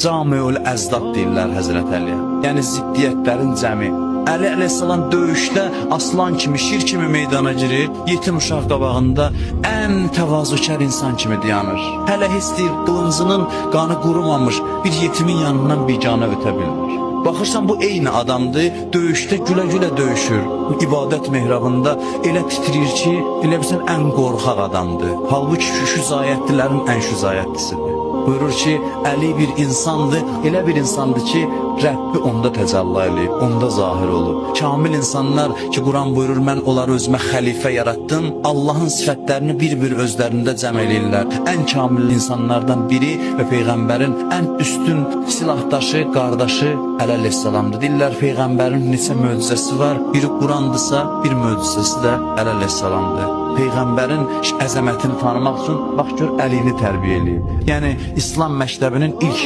Camiül Əzdad deyirlər Həzrət Əliyə. Yəni ziddiyyətlərin cəmi. Əli əleyhissalam döyüşdə aslan kimi, şir kimi meydana girir, yetim uşaq qabağında ən təvazökar insan kimi dayanır. Hələ heç deyir, qılıncının qanı qurumamış bir yetimin yanından biganə ötə bilmir. Baxırsan bu eyni adamdır, döyüşdə gülə-gülə döyüşür. İbadət mehrabında elə titrir ki, elə bilsən ən qorxaq adamdır. Halbuki şüzayətlilərin ən şüzayətlisidir. Buyurur ki, Əli bir insandır, elə bir insandır ki, Rəbbi onda təcəlli eləyib, onda zahir olub. Kamil insanlar ki, Quran buyurur, mən onları özümə xəlifə yaratdım, Allahın sifətlərini bir-bir özlərində cəm eləyirlər. Ən kamil insanlardan biri və Peyğəmbərin ən üstün silahdaşı, qardaşı Əli əleyhissalamdır. Deyirlər, Peyğəmbərin neçə möcüzəsi var, biri Qurandırsa, bir möcüzəsi də Əli əleyhissalamdır. Peyğəmbərin əzəmətini tanımaq üçün bax gör Əlini tərbiyə eləyib. Yəni İslam məktəbinin ilk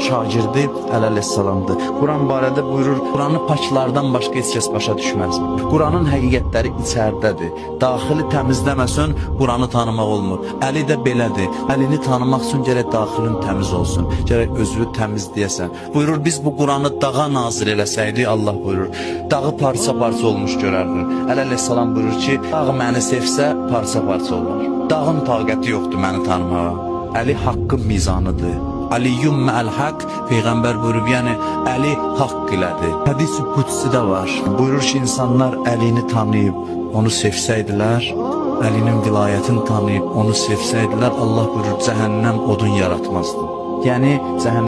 şagirdi Əli əleyhissalamdır. Quran barədə buyurur, Quranı paklardan başqa heç kəs başa düşməz. Quranın həqiqətləri içərdədir. Daxili təmizləməsən Quranı tanımaq olmur. Əli də belədir. Əlini tanımaq üçün gərək daxilin təmiz olsun. Gərək özünü təmizləyəsən. Buyurur, biz bu Quranı dağa nazil eləsəydik, Allah buyurur, dağı parça-parça olmuş görərdir. Əli əleyhissalam buyurur ki, dağ məni sevsə parça-parça olur. Dağın taqəti yoxdur məni tanımağa. Əli haqqın mizanıdır. Aliyyum mə'əl haqq, Peyğəmbər buyurub, yəni Əli haqq ilədir. Hədis-i qudsi də var. Buyurur ki, insanlar Əlini tanıyıb, onu sevsəydilər, Əlinin vilayətini tanıyıb, onu sevsəydilər, Allah buyurur, cəhənnəm odun yaratmazdı. Yəni, cəhənnəm